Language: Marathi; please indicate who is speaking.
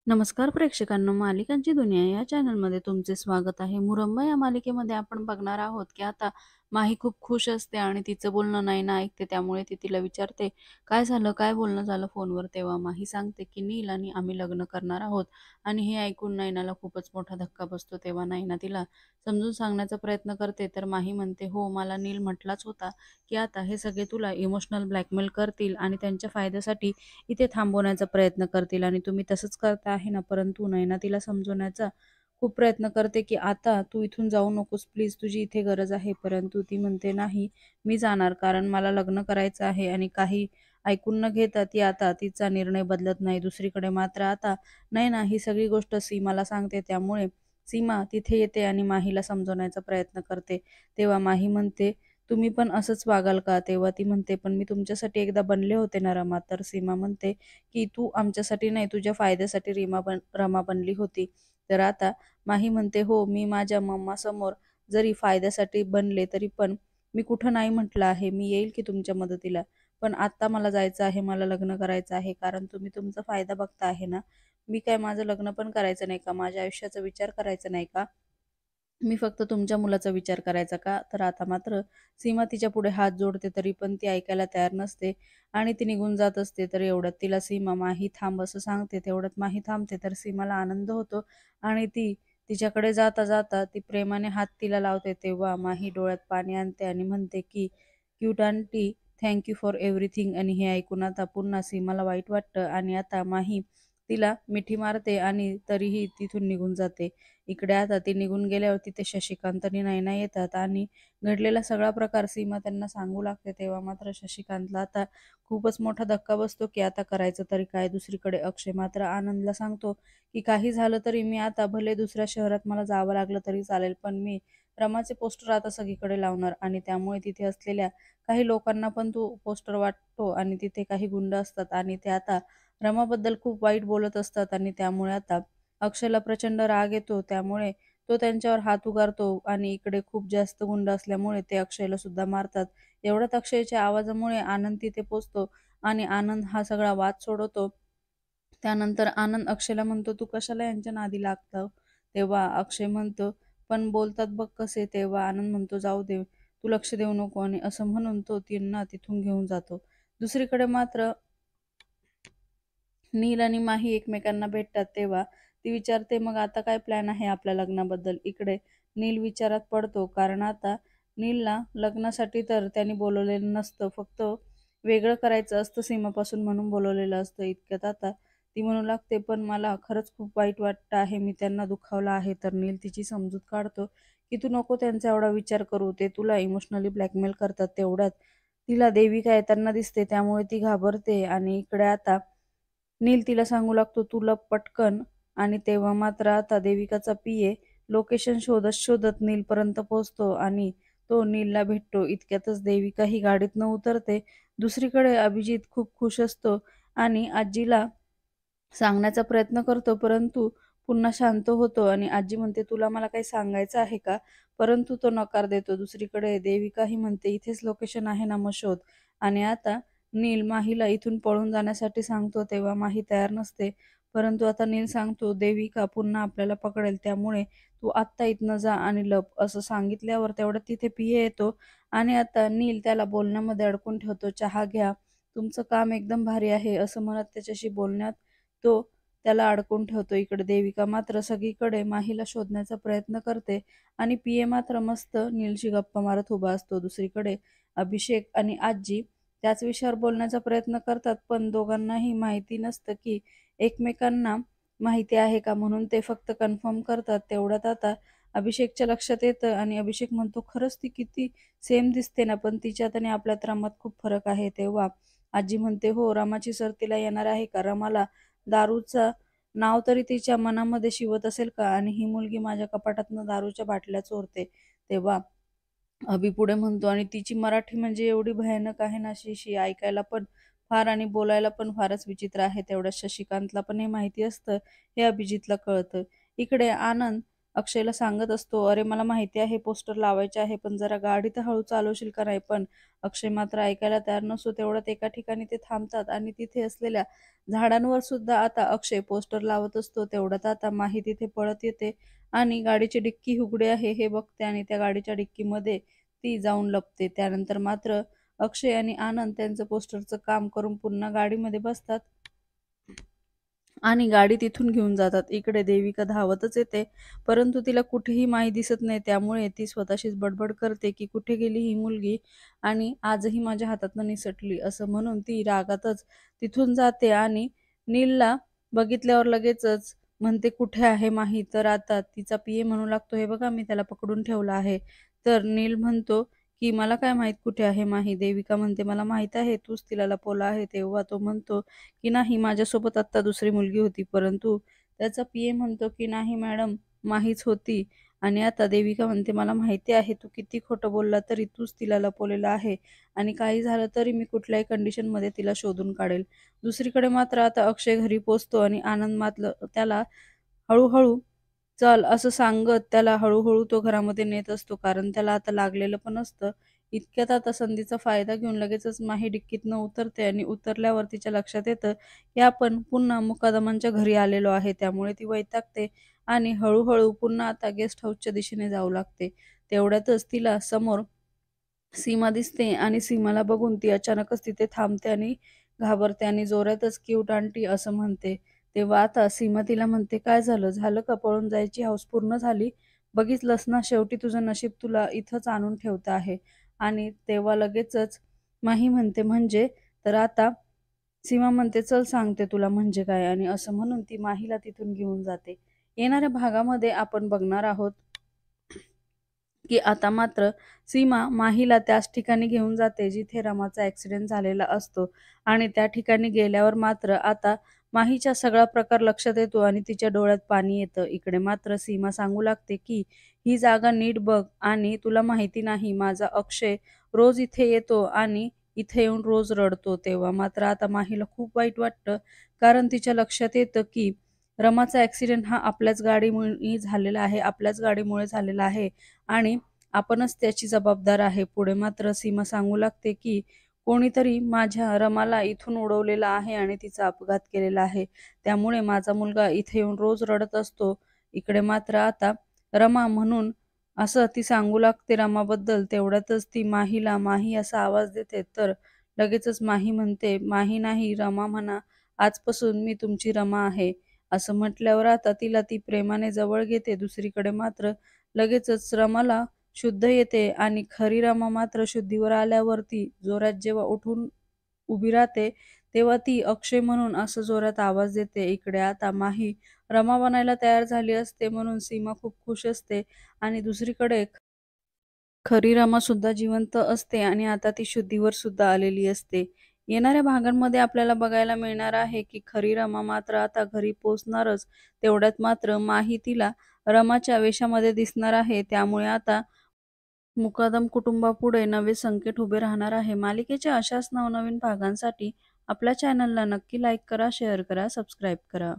Speaker 1: नमस्कार प्रेक्षकांनो, मालिकांची दुनिया या चॅनलमध्ये तुमचे स्वागत आहे. मुरंबा या मालिकेमध्ये आपण बघणार आहोत की आता माही खूप खुश असते आणि तिचं बोलणं नयना ऐकते. त्यामुळे ती तिला विचारते, "काय झालं? काय बोलणं झालं फोनवर?" तेव्हा माही सांगते की नील आणि आम्ही लग्न करणार आहोत. आणि हे ऐकून नयनाला खूपच मोठा धक्का बसतो. तेव्हा नयना तिला समजून सांगण्याचा प्रयत्न करते, तर माही म्हणते, "हो, मला नील म्हटलाच होता की आता हे सगळे तुला इमोशनल ब्लॅकमेल करतील आणि त्यांच्या फायद्यासाठी इथे थांबवण्याचा प्रयत्न करतील आणि तुम्ही तसंच करता आहे ना." परंतु नयना तिला समजवण्याचा खूप प्रयत्न करते, की "आता तू इथून जाऊ नकोस प्लीज, तुझी इथे गरज आहे." परंतु ती म्हणते, "नाही, मी जाणार कारण मला लग्न करायचं आहे." आणि काही ऐकून न घेता ती आता तिचा निर्णय बदलत नाही. दुसरीकडे मात्र आता नयना ही सगळी गोष्ट सीमाला सांगते. त्यामुळे सीमा तिथे येते आणि माहीला समजवण्याचा प्रयत्न करते. तेव्हा माही म्हणते, "तुम्ही पण असंच वागाल का?" तेव्हा ती म्हणते, "पण मी तुमच्यासाठी एकदा बनले होते ना रमा." तर सीमा म्हणते, की "तू आमच्यासाठी नाही, तुझ्या फायद्यासाठी रमा बनली होती." तर आता माही म्हणते, "हो, मी माझ्या मम्मासमोर जरी फायद्यासाठी बनले, तरी पण मी कुठं नाही म्हटलं आहे. मी येईल की तुमच्या मदतीला. पण आत्ता मला जायचं आहे, मला लग्न करायचं आहे. कारण तुम्ही तुमचा फायदा बघता आहे ना. मी काय माझं लग्न पण करायचं नाही का? माझ्या आयुष्याचा विचार करायचा नाही का? मी फक्त तुमच्या मुलाचा विचार करायचा का?" तर आता मात्र सीमा तिच्यापुढे हात जोडते, तरी पण ती ऐकायला तयार नसते आणि ती निघून जात असते. तर एवढ्यात तिला सीमा, "माही थांब" असं सांगते. तेवढ्यात माही थांबते. तर सीमाला आनंद होतो आणि ती तिच्याकडे जाता-जाता ती प्रेमाने हात तिला लावते. तेव्हा माही डोळ्यात पाणी आणते आणि म्हणते की, "cute aunty, thank you for everything." आणि हे ऐकून आता पुन्हा सीमाला वाईट वाटतं आणि आता माही तिला मिठी मारते आणि तरीही तिथून निघून जाते. इकडे आता ती निघून गेल्यावर तिथे शशिकांत आणि नयना येतात आणि घडलेला सगळा प्रकार सीमा त्यांना सांगू लागते. तेव्हा मात्र शशिकांतला आता खूपच मोठा धक्का बसतो, की आता करायचं तरी काय? दुसरीकडे अक्षय मात्र आनंदला सांगतो, की काही झालं तरी मी आता भले दुसऱ्या शहरात मला जावं लागलं तरी चालेल, पण मी रमाचे पोस्टर आता सगळीकडे लावणार. आणि त्यामुळे तिथे असलेल्या काही लोकांना पण तो पोस्टर वाटतो आणि तिथे काही गुंड असतात आणि ते आता रमाबद्दल खूप वाईट बोलत असतात आणि त्यामुळे आता अक्षयला प्रचंड राग येतो. त्यामुळे तो त्यांच्यावर हात उगारतो आणि इकडे खूप जास्त गुंड असल्यामुळे ते अक्षयला सुद्धा मारतात. एवढ्यात अक्षयच्या आवाजामुळे आनंद तिथे पोहोचतो आणि आनंद हा सगळा वाद सोडवतो. त्यानंतर आनंद अक्षयला म्हणतो, "तू कशाला यांच्या नादी लागतो?" तेव्हा अक्षय म्हणतो, "पण बोलतात बघ कसे." तेव्हा आनंद म्हणतो, "जाऊ दे, तू लक्ष देऊ नको." आणि असं म्हणून तो त्यांना तिथून घेऊन जातो. दुसरीकडे मात्र नील आणि माही एकमेकांना भेटतात. तेव्हा ती विचारते, "मग आता काय प्लॅन आहे आपल्या लग्नाबद्दल?" इकडे नील विचारात पडतो, कारण आता नीलला लग्नासाठी तर त्यांनी बोलवलेलं नसतं, फक्त वेगळं करायचं असतं सीमापासून म्हणून बोलवलेलं असतं. इतक्यात आता ती म्हणू लागते, "पण मला खरंच खूप वाईट वाटतं आहे, मी त्यांना दुखावलं आहे." तर नील तिची समजूत काढतो, की "तू नको त्यांचा एवढा विचार करू, ते तुला इमोशनली ब्लॅकमेल करतात." तेवढ्यात तिला देविका येताना दिसते, त्यामुळे ती घाबरते आणि इकडे आता नील तिला सांगू लागतो, "तू लप पटकन." आणि तेव्हा मात्र आता देविकाचा पीए लोकेशन शोधत-शोधत नीलपर्यंत पोहोचतो आणि तो नीलला भेटतो. इतक्यातच देविका ही गाडीतनं उतरते. दुसरीकडे अभिजित खूप खुश असतो आणि आजीला सांगण्याचा प्रयत्न करतो, परंतु पुन्हा शांत होतो आणि आजी म्हणते, "तुला मला काही सांगायचं आहे का?" परंतु तो नकार देतो. दुसरीकडे देविका ही म्हणते, "इथेच लोकेशन आहे ना, मग शोध." आणि आता नील माहीला इथून पळून जाण्यासाठी सांगतो, तेव्हा माही तयार नसते. परंतु आता नील सांगतो, "देविका पुन्हा आपल्याला पकडेल, त्यामुळे तू आत्ता इथनं जा आणि लप." असं सांगितल्यावर तेवढ्यात तिथे पीए येतो आणि आता नील त्याला बोलण्यामध्ये अडकून ठेवतो. "चहा घ्या, तुमचं काम एकदम भारी आहे." असं म्हणत त्याच्याशी बोलण्यात तो त्याला अडकून ठेवतो. इकडे देविका मात्र सगळीकडे माहीला शोधण्याचा प्रयत्न करते आणि पीए मात्र मस्त नीलशी गप्पा मारत उभा असतो. दुसरीकडे अभिषेक आणि आजी त्याच विषयावर बोलण्याचा प्रयत्न करतात, पण दोघांनाही माहिती नसतं की एकमेकांना माहिती आहे का, म्हणून ते फक्त कन्फर्म करतात. तेवढ्यात आता अभिषेकच्या लक्षात येतं आणि अभिषेक म्हणतो, "खरंच ती किती सेम दिसते ना, पण तिच्यात आणि आपल्यात रमात खूप फरक आहे." तेव्हा आजी म्हणते, "हो, रमाची सर तिला येणार आहे का? रमाला दारूचं नाव तरी तिच्या मनामध्ये शिवत असेल का? आणि ही मुलगी माझ्या कपाटातनं दारूच्या बाटल्या चोरते." तेव्हा अभि पुढे म्हणतो, "आणि तिची मराठी म्हणजे एवढी भयानक आहे ना, शी शी, ऐकायला पण फार आणि बोलायला पण फारच विचित्र आहे." तेवढ्यात शशिकांतला पण हे माहिती असतं, हे अभिजितला कळतं. इकडे आनंद अक्षयला सांगत असतो, "अरे मला माहिती आहे पोस्टर लावायचे आहे, पण जरा गाडी तर हळू चालवशील का नाही?" पण अक्षय मात्र ऐकायला तयार नसतो. तेवढ्यात एका ठिकाणी ते थांबतात आणि तिथे असलेल्या झाडांवर सुद्धा आता अक्षय पोस्टर लावत असतो. तेवढ्यात आता माही तिथे पळत येते आणि गाडीची डिक्की उघडी आहे हे बघते आणि त्या गाडीच्या डिक्कीमध्ये ती जाऊन लपते. त्यानंतर मात्र अक्षय आणि आनंद त्यांचं पोस्टरचं काम करून पुन्हा गाडीमध्ये बसतात आणि गाडी तिथून घेऊन जातात. इकडे देविका धावतच येते, परंतु तिला कुठेही माही दिसत नाही. त्यामुळे ती स्वतःशीच बडबड करते, की कुठे गेली ही मुलगी आणि आजही माझ्या हातातनं निसटली. असं म्हणून ती रागातच तिथून जाते आणि नीलला बघितल्यावर लगेचच म्हणते, "कुठे आहे माही?" तर आता तिचा पीए म्हणू लागतो, "हे बघा मी त्याला पकडून ठेवलं आहे." तर नील म्हणतो, की "मला काय माहीत कुठे आहे माही?" देविका म्हणते, "मला माहीत आहे तूच तिला लपवलं आहे." तेव्हा तो म्हणतो, की "नाही, माझ्यासोबत आत्ता दुसरी मुलगी होती." परंतु त्याचा पीए म्हणतो, की "नाही मॅडम, माहीच होती." आणि आता देविका म्हणते, "मला माहिती आहे तू किती खोटं बोलला तरी तूच तिला लपवलेलं आहे आणि काही झालं तरी मी कुठल्याही कंडिशनमध्ये तिला शोधून काढेल." दुसरीकडे मात्र आता अक्षय घरी पोहोचतो आणि आनंद मात्र त्याला हळू चल असं सांगत त्याला हळू तो घरामध्ये नेत असतो. कारण त्याला आता लागलेलं पण असतं. इतक्यात आता संधीचा फायदा घेऊन लगेचच माही डिक्कीतनं उतरते आणि उतरल्यावर तिच्या लक्षात येतं, की आपण पुन्हा मुकादमांच्या घरी आलेलो आहे. त्यामुळे ती वैतागते आणि हळू पुन्हा आता गेस्ट हाऊसच्या दिशेने जाऊ लागते. तेवढ्यातच तिला समोर सीमा दिसते आणि सीमाला बघून ती अचानकच तिथे थांबते आणि घाबरते आणि जोरातच "क्यूट आंटी" असं म्हणते. तेव्हा आता सीमा तिला म्हणते, "काय झालं? झालं का? पळून जायची हौस पूर्ण झाली? बघितलंस ना, शेवटी तुझं नशीब तुला इथंच आणून ठेवतं आहे." आणि तेव्हा लगेचच माही म्हणते, "म्हणजे?" तर आता सीमा म्हणते, "चल सांगते तुला म्हणजे काय." आणि असं म्हणून ती माहीला तिथून घेऊन जाते. येणाऱ्या भागामध्ये आपण बघणार आहोत की आता मात्र सीमा माहीला त्याच ठिकाणी घेऊन जाते जिथे रमाचा ॲक्सिडेंट झालेला असतो आणि त्या ठिकाणी गेल्यावर मात्र आता माहीचा सगळा प्रकार लक्षात येतो आणि तिच्या डोळ्यात पाणी येतं. इकडे मात्र सीमा सांगू लागते की ही जागा नीट बघ आणि तुला माहिती नाही माझा अक्षय रोज इथे येतो आणि इथे येऊन रोज रडतो. तेव्हा मात्र आता माहीला खूप वाईट वाटतं कारण तिच्या लक्षात येतं की रमाचा ॲक्सिडेंट हा आपल्याच गाडीमुळे झालेला आहे, आपल्याच गाडीमुळे झालेला आहे आणि आपणच त्याची जबाबदार आहे. पुढे मात्र सीमा सांगू लागते, की कोणीतरी माझ्या रमाला इथून उडवलेलं आहे आणि तिचा अपघात केलेला आहे. त्यामुळे माझा मुलगा इथे येऊन रोज रडत असतो. इकडे मात्र आता रमा म्हणून असं ती सांगू लागते रमाबद्दल. तेवढ्यातच ती माहीला माही असा आवाज देते. तर लगेचच माही म्हणते, "माही नाही रमा म्हणा. आजपासून मी तुमची रमा आहे." असं म्हटल्यावर आता तिला ती प्रेमाने जवळ घेते. दुसरीकडे मात्र लगेचच रमाला शुद्ध येते आणि खरी रमा मात्र शुद्धीवर आल्यावरती जोरात जेव्हा उठून उभी राहते, तेव्हा ती अक्षय म्हणून असं जोरात आवाज देते. इकडे आता माही रमा बनायला तयार झाली असते म्हणून सीमा खूप खुश असते आणि दुसरीकडे खरी रमा सुद्धा जिवंत असते आणि आता ती शुद्धीवर सुद्धा आलेली असते. येणाऱ्या भागांमध्ये आपल्याला बघायला मिळणार आहे, की खरी रमा मात्र आता घरी पोहोचणारच. तेवढ्यात मात्र माही तिला रमाच्या वेशामध्ये दिसणार आहे. त्यामुळे आता मुकादम कुटुंबापुढे नवे संकट उभे राहणार आहे. मालिकेच्या अशाच नवनवीन भागांसाठी आपल्या चॅनलला नक्की लाईक करा, शेअर करा, सबस्क्राईब करा.